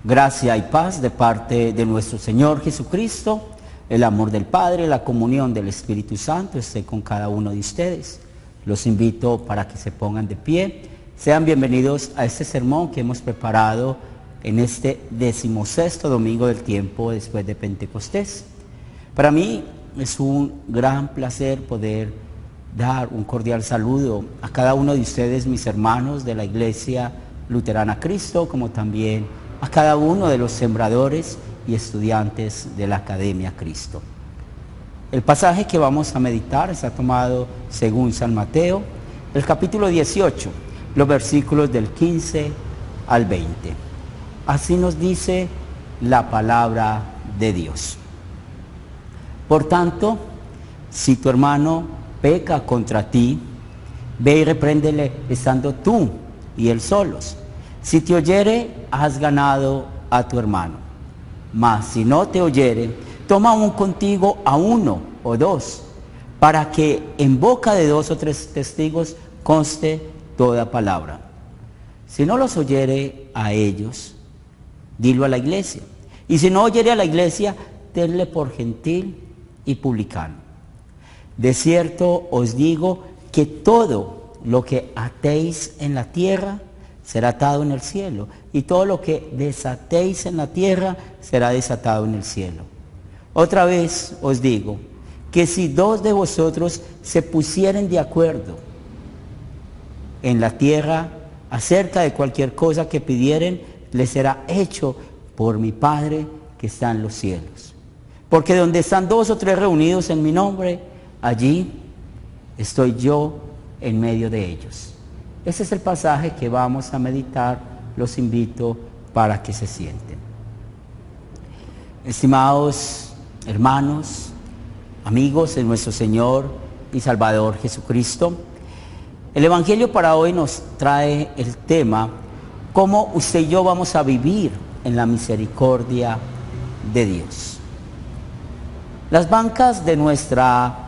Gracia y paz de parte de nuestro Señor Jesucristo, el amor del Padre, la comunión del Espíritu Santo esté con cada uno de ustedes. Los invito para que se pongan de pie. Sean bienvenidos a este sermón que hemos preparado en este 16º domingo del tiempo después de Pentecostés. Para mí es un gran placer poder dar un cordial saludo a cada uno de ustedes, mis hermanos de la Iglesia Luterana Cristo, como también a cada uno de los sembradores y estudiantes de la Academia Cristo. El pasaje que vamos a meditar está tomado según San Mateo, el capítulo 18, los versículos del 15 al 20. Así nos dice la palabra de Dios. Por tanto, si tu hermano peca contra ti, ve y repréndele estando tú y él solos. Si te oyere, has ganado a tu hermano. Mas si no te oyere, toma aún contigo a uno o dos, para que en boca de 2 o 3 testigos conste toda palabra. Si no los oyere a ellos, dilo a la iglesia. Y si no oyere a la iglesia, tenle por gentil y publicano. De cierto os digo que todo lo que atéis en la tierra será atado en el cielo, y todo lo que desatéis en la tierra será desatado en el cielo. Otra vez os digo que si 2 de vosotros se pusieren de acuerdo en la tierra acerca de cualquier cosa que pidieren, les será hecho por mi Padre que está en los cielos. Porque donde están 2 o 3 reunidos en mi nombre, allí estoy yo en medio de ellos. Ese es el pasaje que vamos a meditar. Los invito para que se sienten. Estimados hermanos, amigos de nuestro Señor y Salvador Jesucristo, el Evangelio para hoy nos trae el tema: cómo usted y yo vamos a vivir en la misericordia de Dios. Las bancas de nuestra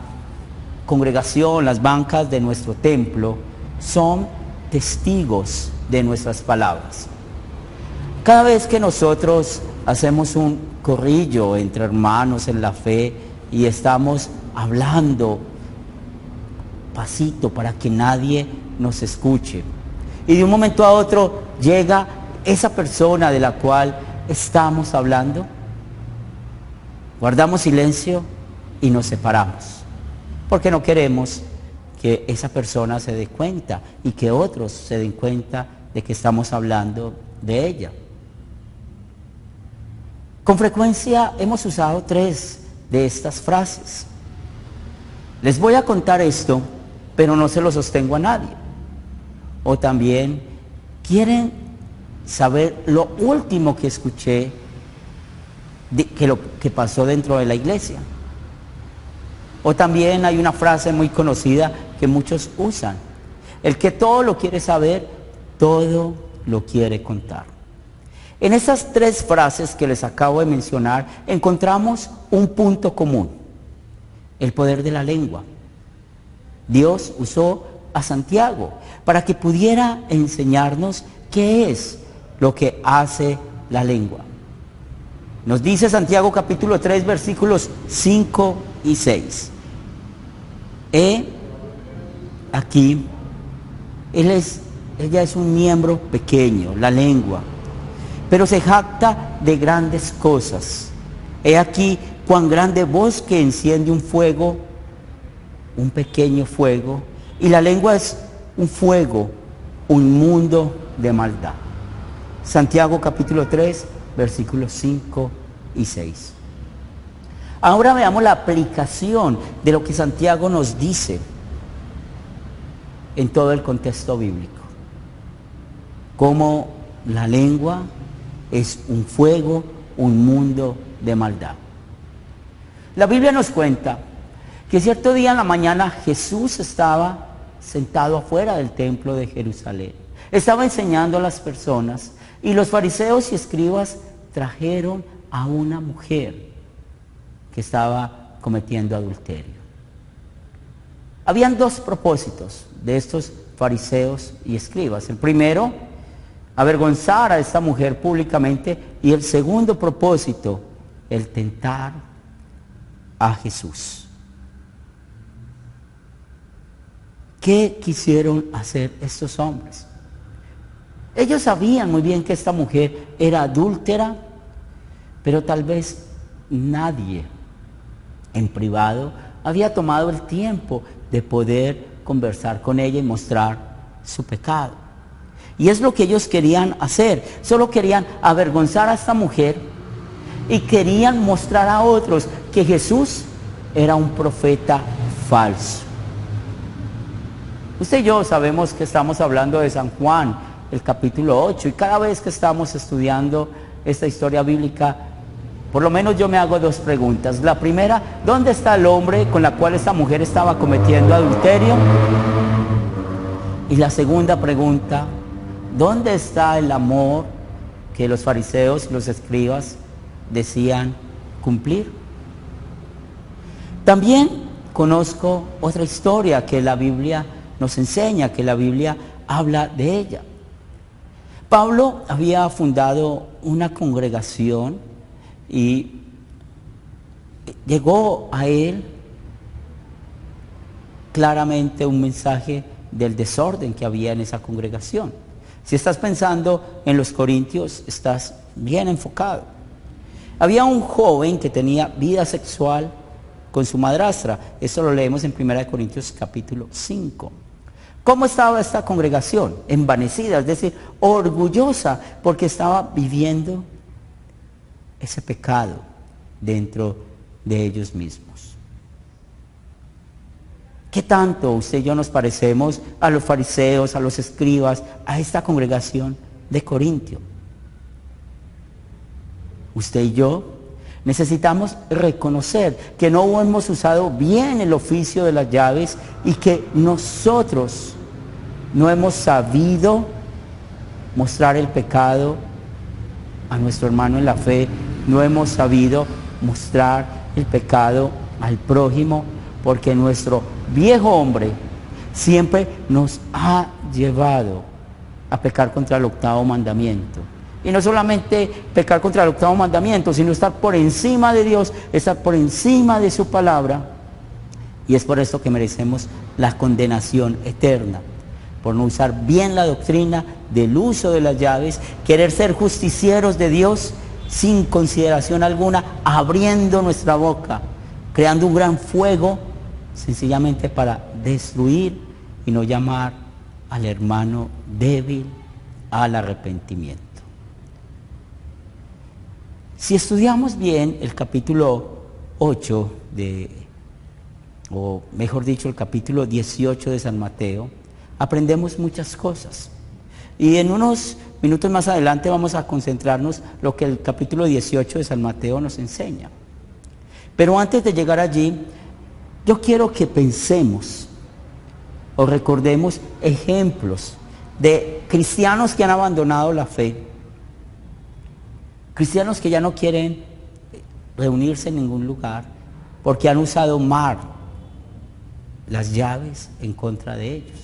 congregación, las bancas de nuestro templo, son testigos de nuestras palabras. Cada vez que nosotros hacemos un corrillo entre hermanos en la fe y estamos hablando pasito para que nadie nos escuche, y de un momento a otro llega esa persona de la cual estamos hablando, guardamos silencio y nos separamos, porque no queremos que esa persona se dé cuenta y que otros se den cuenta de que estamos hablando de ella. Con frecuencia hemos usado 3 de estas frases. Les voy a contar esto, pero no se lo sostengo a nadie. O también, ¿quieren saber lo último que escuché lo que pasó dentro de la iglesia? O también hay una frase muy conocida que muchos usan: el que todo lo quiere saber, todo lo quiere contar. En esas 3 frases que les acabo de mencionar encontramos un punto común: el poder de la lengua. Dios usó a Santiago para que pudiera enseñarnos qué es lo que hace la lengua. Nos dice Santiago capítulo 3 versículos 5 y 6. Aquí, ella es un miembro pequeño, la lengua, pero se jacta de grandes cosas. He aquí cuán grande bosque enciende un fuego, un pequeño fuego, y la lengua es un fuego, un mundo de maldad. Santiago capítulo 3, versículos 5 y 6. Ahora veamos la aplicación de lo que Santiago nos dice en todo el contexto bíblico. Cómo la lengua es un fuego, un mundo de maldad. La Biblia nos cuenta que cierto día en la mañana Jesús estaba sentado afuera del templo de Jerusalén. Estaba enseñando a las personas y los fariseos y escribas trajeron a una mujer que estaba cometiendo adulterio. Habían 2 propósitos de estos fariseos y escribas. El primero, avergonzar a esta mujer públicamente. Y el segundo propósito, el tentar a Jesús. ¿Qué quisieron hacer estos hombres? Ellos sabían muy bien que esta mujer era adúltera, pero tal vez nadie en privado había tomado el tiempo de poder conversar con ella y mostrar su pecado. Y es lo que ellos querían hacer. Solo querían avergonzar a esta mujer y querían mostrar a otros que Jesús era un profeta falso. Usted y yo sabemos que estamos hablando de San Juan, el capítulo 8, y cada vez que estamos estudiando esta historia bíblica, por lo menos yo me hago dos preguntas. La primera, ¿dónde está el hombre con la cual esta mujer estaba cometiendo adulterio? Y la segunda pregunta, ¿dónde está el amor que los fariseos y los escribas decían cumplir? También conozco otra historia que la Biblia nos enseña, que la Biblia habla de ella. Pablo había fundado una congregación y llegó a él claramente un mensaje del desorden que había en esa congregación. Si estás pensando en los corintios, estás bien enfocado. Había un joven que tenía vida sexual con su madrastra. Eso lo leemos en 1 Corintios capítulo 5. ¿Cómo estaba esta congregación? Envanecida, es decir, orgullosa, porque estaba viviendo ese pecado dentro de ellos mismos. ¿Qué tanto usted y yo nos parecemos a los fariseos, a los escribas, a esta congregación de Corintio? Usted y yo necesitamos reconocer que no hemos usado bien el oficio de las llaves y que nosotros no hemos sabido mostrar el pecado a nuestro hermano en la fe, no hemos sabido mostrar el pecado al prójimo, porque nuestro viejo hombre siempre nos ha llevado a pecar contra el octavo mandamiento. Y no solamente pecar contra el octavo mandamiento, sino estar por encima de Dios, estar por encima de su palabra. Y es por esto que merecemos la condenación eterna, por no usar bien la doctrina del uso de las llaves, querer ser justicieros de Dios sin consideración alguna, abriendo nuestra boca, creando un gran fuego, sencillamente para destruir y no llamar al hermano débil al arrepentimiento. Si estudiamos bien el capítulo 8 o mejor dicho, el capítulo 18 de San Mateo, aprendemos muchas cosas. Y en unos minutos más adelante vamos a concentrarnos lo que el capítulo 18 de San Mateo nos enseña. Pero antes de llegar allí, yo quiero que pensemos o recordemos ejemplos de cristianos que han abandonado la fe. Cristianos que ya no quieren reunirse en ningún lugar porque han usado mal las llaves en contra de ellos.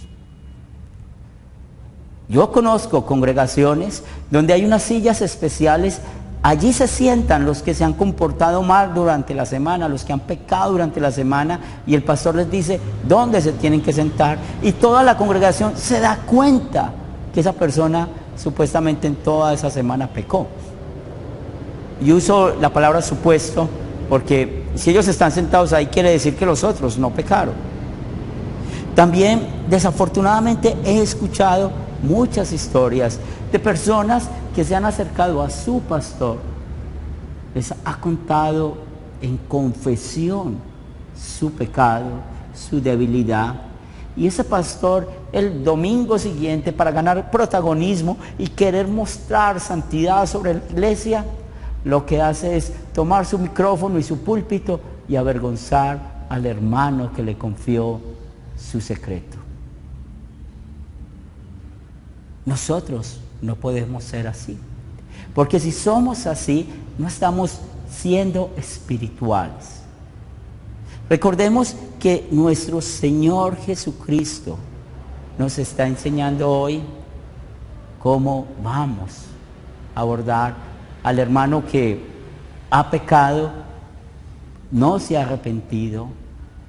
Yo conozco congregaciones donde hay unas sillas especiales. Allí se sientan los que se han comportado mal durante la semana, los que han pecado durante la semana, y el pastor les dice dónde se tienen que sentar, y toda la congregación se da cuenta que esa persona supuestamente en toda esa semana pecó. Y uso la palabra supuesto porque si ellos están sentados ahí quiere decir que los otros no pecaron. También desafortunadamente he escuchado muchas historias de personas que se han acercado a su pastor, les ha contado en confesión su pecado, su debilidad, y ese pastor el domingo siguiente, para ganar protagonismo y querer mostrar santidad sobre la iglesia, lo que hace es tomar su micrófono y su púlpito y avergonzar al hermano que le confió su secreto. Nosotros no podemos ser así, porque si somos así, no estamos siendo espirituales. Recordemos que nuestro Señor Jesucristo nos está enseñando hoy cómo vamos a abordar al hermano que ha pecado, no se ha arrepentido,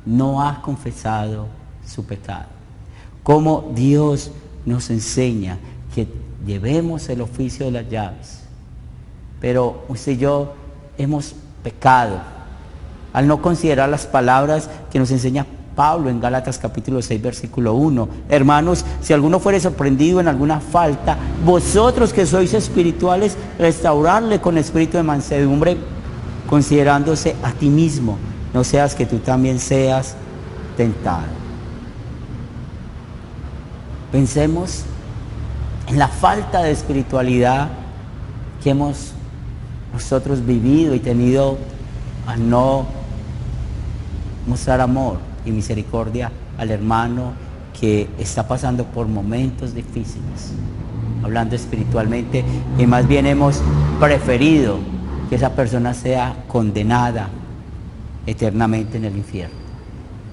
no ha confesado su pecado. Cómo Dios nos enseña que llevemos el oficio de las llaves. Pero usted y yo hemos pecado al no considerar las palabras que nos enseña Pablo en Gálatas capítulo 6 versículo 1. Hermanos, si alguno fuere sorprendido en alguna falta, vosotros que sois espirituales, restaurarle con espíritu de mansedumbre, considerándose a ti mismo, no seas que tú también seas tentado. Pensemos en la falta de espiritualidad que hemos nosotros vivido y tenido al no mostrar amor y misericordia al hermano que está pasando por momentos difíciles, hablando espiritualmente, y más bien hemos preferido que esa persona sea condenada eternamente en el infierno.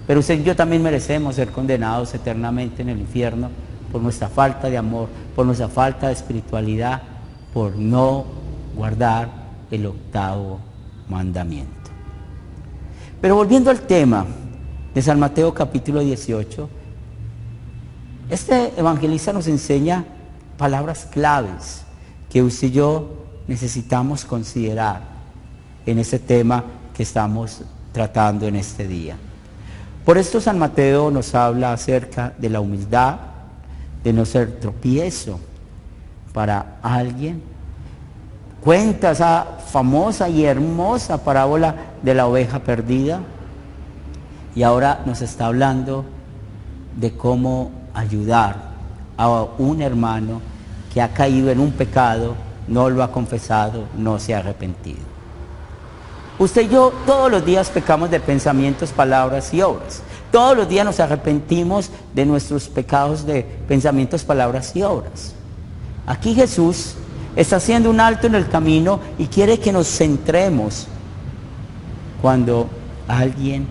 Pero usted y yo también merecemos ser condenados eternamente en el infierno por nuestra falta de amor, por nuestra falta de espiritualidad, por no guardar el octavo mandamiento. Pero volviendo al tema de San Mateo capítulo 18, este evangelista nos enseña palabras claves que usted y yo necesitamos considerar en este tema que estamos tratando en este día. Por esto San Mateo nos habla acerca de la humildad, de no ser tropiezo para alguien. Cuenta esa famosa y hermosa parábola de la oveja perdida, y ahora nos está hablando de cómo ayudar a un hermano que ha caído en un pecado, no lo ha confesado, no se ha arrepentido. Usted y yo todos los días pecamos de pensamientos, palabras y obras. Todos los días nos arrepentimos de nuestros pecados de pensamientos, palabras y obras. Aquí Jesús está haciendo un alto en el camino y quiere que nos centremos cuando alguien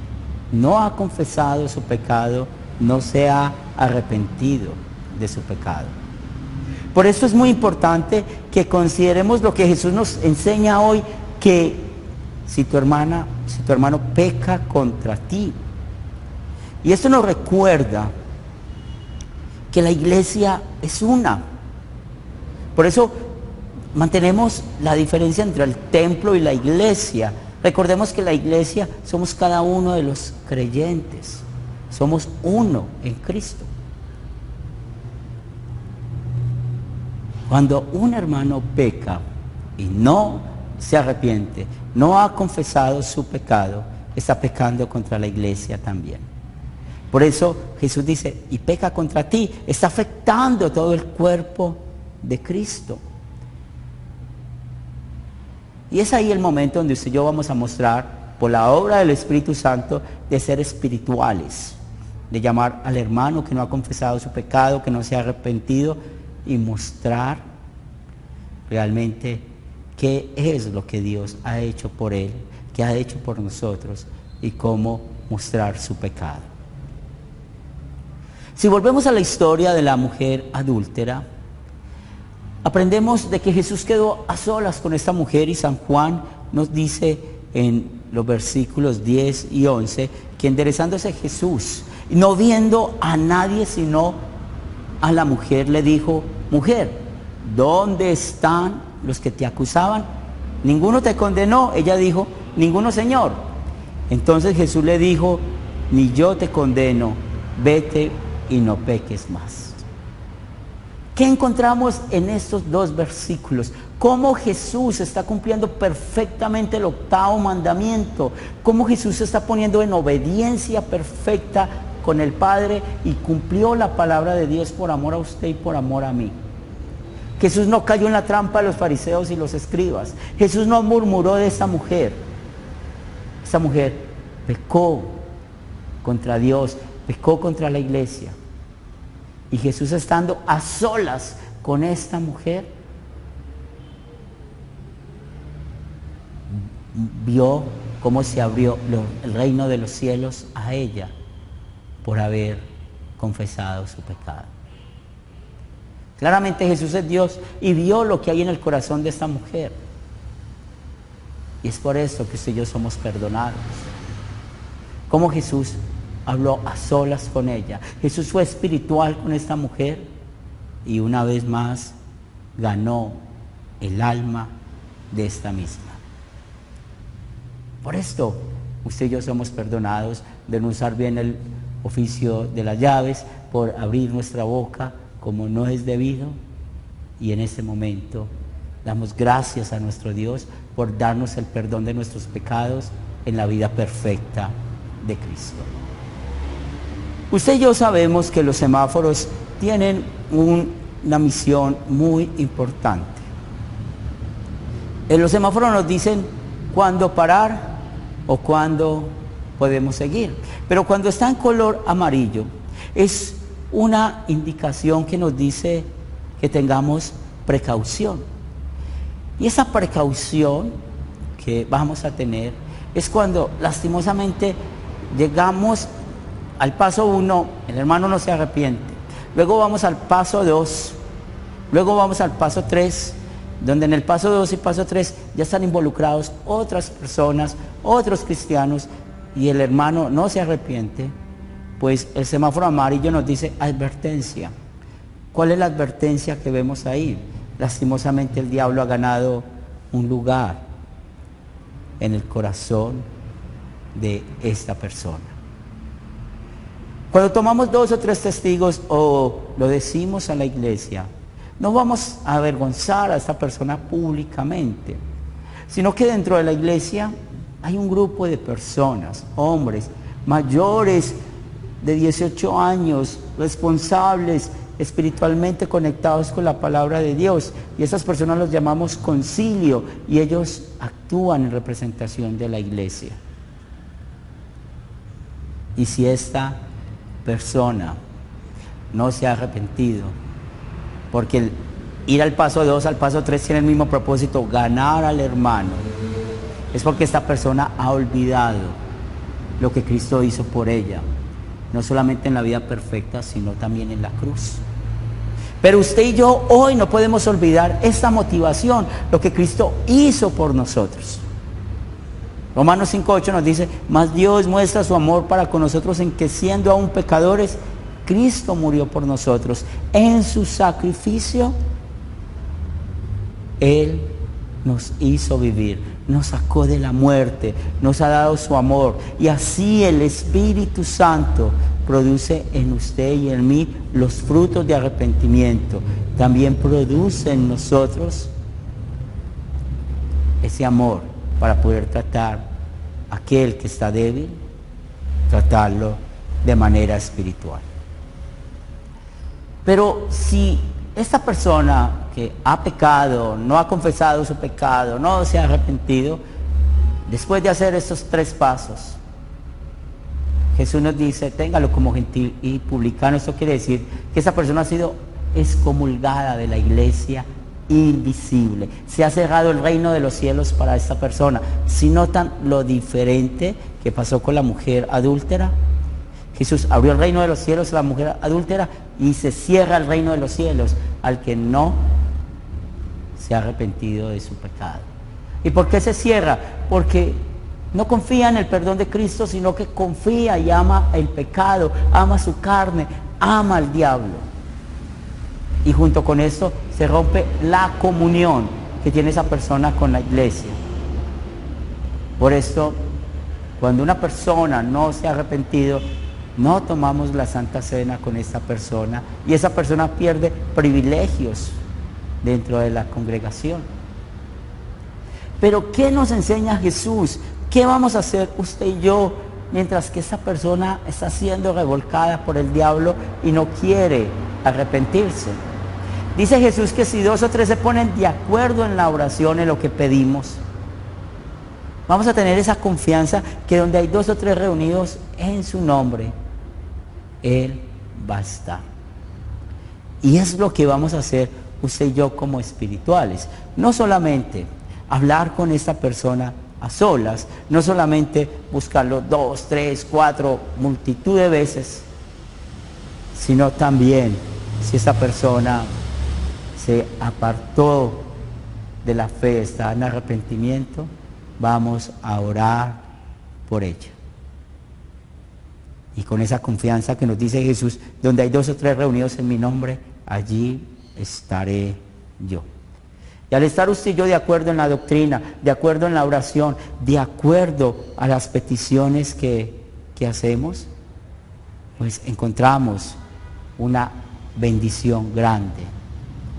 no ha confesado su pecado, no se ha arrepentido de su pecado. Por eso es muy importante que consideremos lo que Jesús nos enseña hoy, que si tu hermano peca contra ti. Y esto nos recuerda que la iglesia es una. Por eso mantenemos la diferencia entre el templo y la iglesia. Recordemos que la iglesia somos cada uno de los creyentes. Somos uno en Cristo. Cuando un hermano peca y no se arrepiente, no ha confesado su pecado, está pecando contra la iglesia también. Por eso Jesús dice, y peca contra ti, está afectando todo el cuerpo de Cristo. Y es ahí el momento donde usted y yo vamos a mostrar, por la obra del Espíritu Santo, de ser espirituales, de llamar al hermano que no ha confesado su pecado, que no se ha arrepentido, y mostrar realmente qué es lo que Dios ha hecho por él, qué ha hecho por nosotros, y cómo mostrar su pecado. Si volvemos a la historia de la mujer adúltera, aprendemos de que Jesús quedó a solas con esta mujer, y San Juan nos dice en los versículos 10 y 11 que enderezándose Jesús, no viendo a nadie sino a la mujer, le dijo: mujer, ¿dónde están los que te acusaban? ¿Ninguno te condenó? Ella dijo: ninguno, Señor. Entonces Jesús le dijo: ni yo te condeno, vete y no peques más. ¿Qué encontramos en estos dos versículos? Cómo Jesús está cumpliendo perfectamente el octavo mandamiento, cómo Jesús se está poniendo en obediencia perfecta con el Padre y cumplió la palabra de Dios por amor a usted y por amor a mí. Jesús no cayó en la trampa de los fariseos y los escribas. Jesús no murmuró de esta mujer. Esta mujer pecó contra Dios, pecó contra la iglesia. Y Jesús, estando a solas con esta mujer, vio cómo se abrió el reino de los cielos a ella por haber confesado su pecado. Claramente Jesús es Dios y vio lo que hay en el corazón de esta mujer. Y es por eso que usted y yo somos perdonados. Como Jesús habló a solas con ella. Jesús fue espiritual con esta mujer y una vez más ganó el alma de esta misma. Por esto, usted y yo somos perdonados de no usar bien el oficio de las llaves, por abrir nuestra boca como no es debido. Y en este momento damos gracias a nuestro Dios por darnos el perdón de nuestros pecados en la vida perfecta de Cristo. Usted y yo sabemos que los semáforos tienen una misión muy importante. En los semáforos nos dicen cuándo parar o cuándo podemos seguir. Pero cuando está en color amarillo, es una indicación que nos dice que tengamos precaución. Y esa precaución que vamos a tener es cuando lastimosamente llegamos al paso 1, el hermano no se arrepiente. Luego vamos al paso 2, luego vamos al paso 3, donde en el paso 2 y paso 3 ya están involucrados otras personas, otros cristianos, y el hermano no se arrepiente. Pues el semáforo amarillo nos dice advertencia. ¿Cuál es la advertencia que vemos ahí? Lastimosamente el diablo ha ganado un lugar en el corazón de esta persona. Cuando tomamos 2 o 3 testigos o lo decimos a la iglesia, no vamos a avergonzar a esta persona públicamente, sino que dentro de la iglesia hay un grupo de personas, hombres, mayores de 18 años, responsables, espiritualmente conectados con la palabra de Dios, y esas personas los llamamos concilio, y ellos actúan en representación de la iglesia. Y si esta persona no se ha arrepentido, porque el ir al paso 2, al paso 3 tiene el mismo propósito, ganar al hermano, es porque esta persona ha olvidado lo que Cristo hizo por ella, no solamente en la vida perfecta, sino también en la cruz. Pero usted y yo hoy no podemos olvidar esta motivación, lo que Cristo hizo por nosotros. Romanos 5:8 nos dice: mas Dios muestra su amor para con nosotros en que, siendo aún pecadores, Cristo murió por nosotros. En su sacrificio Él nos hizo vivir, nos sacó de la muerte, nos ha dado su amor, y así el Espíritu Santo produce en usted y en mí los frutos de arrepentimiento. También produce en nosotros ese amor para poder tratar a aquel que está débil, tratarlo de manera espiritual. Pero si esta persona que ha pecado, no ha confesado su pecado, no se ha arrepentido, después de hacer estos 3 pasos, Jesús nos dice: téngalo como gentil y publicano. Esto quiere decir que esa persona ha sido excomulgada de la iglesia invisible. Se ha cerrado el reino de los cielos para esta persona. Si notan lo diferente que pasó con la mujer adúltera, Jesús abrió el reino de los cielos a la mujer adúltera y se cierra el reino de los cielos al que no se ha arrepentido de su pecado. ¿Y por qué se cierra? Porque no confía en el perdón de Cristo, sino que confía y ama el pecado, ama su carne, ama al diablo. Y junto con esto se rompe la comunión que tiene esa persona con la iglesia. Por esto, cuando una persona no se ha arrepentido, no tomamos la Santa Cena con esta persona, y esa persona pierde privilegios dentro de la congregación. Pero ¿qué nos enseña Jesús? ¿Qué vamos a hacer usted y yo mientras que esta persona está siendo revolcada por el diablo y no quiere arrepentirse? Dice Jesús que si 2 o 3 se ponen de acuerdo en la oración, en lo que pedimos, vamos a tener esa confianza que donde hay 2 o 3 reunidos en su nombre, Él va a estar. Y es lo que vamos a hacer usted y yo como espirituales. No solamente hablar con esta persona a solas, no solamente buscarlo 2, 3, 4, multitud de veces, sino también si esta persona apartó de la fe, está en arrepentimiento, vamos a orar por ella. Y con esa confianza que nos dice Jesús, donde hay 2 o 3 reunidos en mi nombre, allí estaré yo. Y al estar usted y yo de acuerdo en la doctrina, de acuerdo en la oración, de acuerdo a las peticiones que hacemos, pues encontramos una bendición grande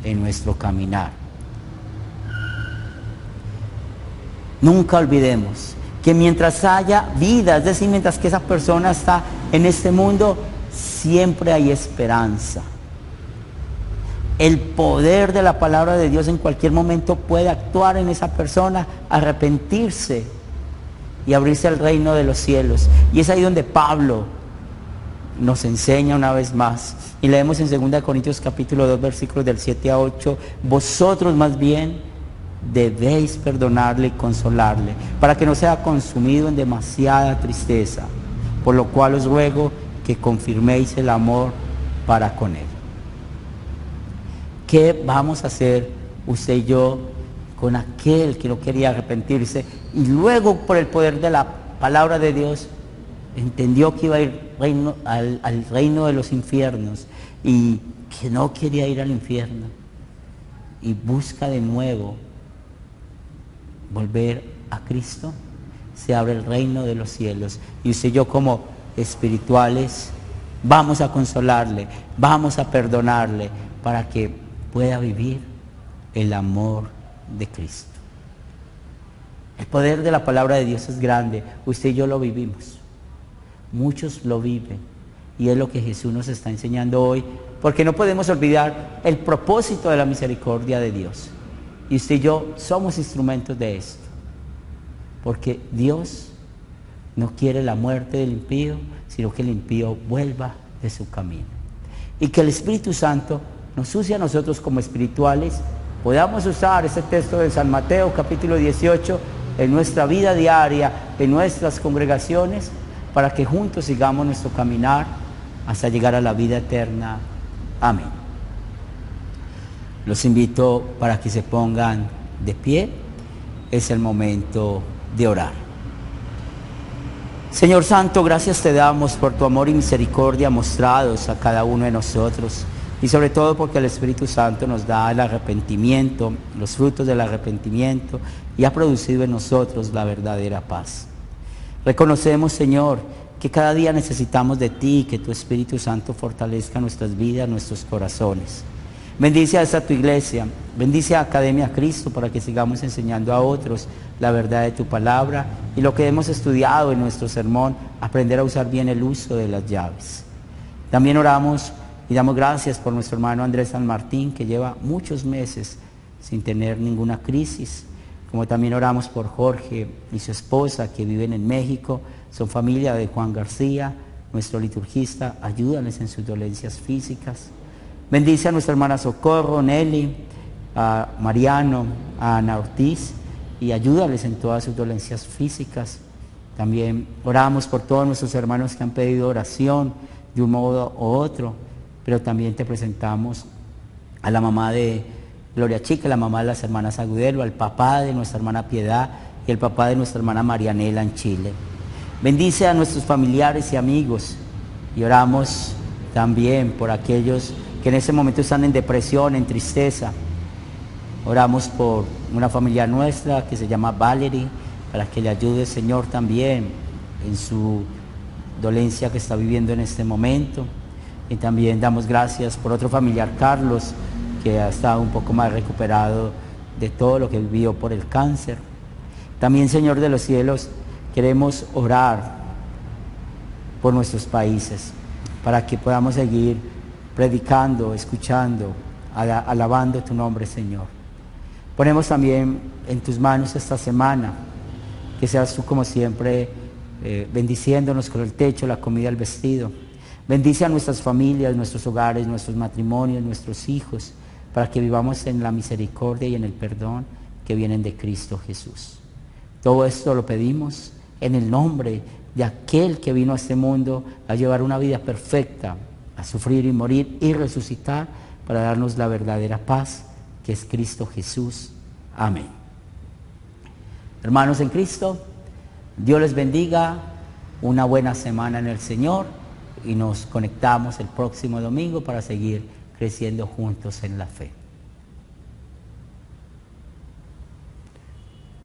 en nuestro caminar. Nunca olvidemos que mientras haya vida, es decir, mientras que esa persona está en este mundo, siempre hay esperanza. El poder de la palabra de Dios en cualquier momento puede actuar en esa persona, arrepentirse y abrirse al reino de los cielos. Y es ahí donde Pablo nos enseña una vez más. Y leemos en 2 Corintios capítulo 2, versículos del 7 a 8. Vosotros más bien debéis perdonarle y consolarle, para que no sea consumido en demasiada tristeza, por lo cual os ruego que confirméis el amor para con él. ¿Qué vamos a hacer usted y yo con aquel que no quería arrepentirse y luego por el poder de la palabra de Dios entendió que iba a ir al reino de los infiernos y que no quería ir al infierno y busca de nuevo volver a Cristo? Se abre el reino de los cielos y usted y yo como espirituales vamos a consolarle, vamos a perdonarle para que pueda vivir el amor de Cristo. El poder de la palabra de Dios es grande. Usted y yo lo vivimos. Muchos lo viven. Y es lo que Jesús nos está enseñando hoy. Porque no podemos olvidar el propósito de la misericordia de Dios. Y usted y yo somos instrumentos de esto. Porque Dios no quiere la muerte del impío, sino que el impío vuelva de su camino. Y que el Espíritu Santo nos use a nosotros como espirituales, podamos usar ese texto de San Mateo capítulo 18 en nuestra vida diaria, en nuestras congregaciones, para que juntos sigamos nuestro caminar hasta llegar a la vida eterna. Amén. Los invito para que se pongan de pie. Es el momento de orar. Señor Santo, gracias te damos por tu amor y misericordia mostrados a cada uno de nosotros. Y sobre todo porque el Espíritu Santo nos da el arrepentimiento, los frutos del arrepentimiento, y ha producido en nosotros la verdadera paz. Reconocemos, Señor, que cada día necesitamos de ti, que tu Espíritu Santo fortalezca nuestras vidas, nuestros corazones. Bendice a esta tu iglesia, bendice a Academia Cristo para que sigamos enseñando a otros la verdad de tu palabra y lo que hemos estudiado en nuestro sermón, aprender a usar bien el uso de las llaves. También oramos y damos gracias por nuestro hermano Andrés San Martín, que lleva muchos meses sin tener ninguna crisis. Como también oramos por Jorge y su esposa, que viven en México, son familia de Juan García, nuestro liturgista. Ayúdales en sus dolencias físicas. Bendice a nuestra hermana Socorro, Nelly, a Mariano, a Ana Ortiz, y ayúdales en todas sus dolencias físicas. También oramos por todos nuestros hermanos que han pedido oración de un modo u otro. Pero también te presentamos a la mamá de Gloria Chica, la mamá de las hermanas Agudelo, al papá de nuestra hermana Piedad y el papá de nuestra hermana Marianela en Chile. Bendice a nuestros familiares y amigos y oramos también por aquellos que en ese momento están en depresión, en tristeza. Oramos por una familia nuestra que se llama Valerie, para que le ayude, Señor, también en su dolencia que está viviendo en este momento. Y también damos gracias por otro familiar, Carlos, que ha estado un poco más recuperado de todo lo que vivió por el cáncer. También, Señor de los cielos, queremos orar por nuestros países, para que podamos seguir predicando, escuchando, alabando tu nombre, Señor. Ponemos también en tus manos esta semana, que seas tú como siempre bendiciéndonos con el techo, la comida, el vestido. Bendice a nuestras familias, nuestros hogares, nuestros matrimonios, nuestros hijos, para que vivamos en la misericordia y en el perdón que vienen de Cristo Jesús. Todo esto lo pedimos en el nombre de aquel que vino a este mundo a llevar una vida perfecta, a sufrir y morir y resucitar para darnos la verdadera paz que es Cristo Jesús. Amén. Hermanos en Cristo, Dios les bendiga, una buena semana en el Señor y nos conectamos el próximo domingo para seguir creciendo juntos en la fe.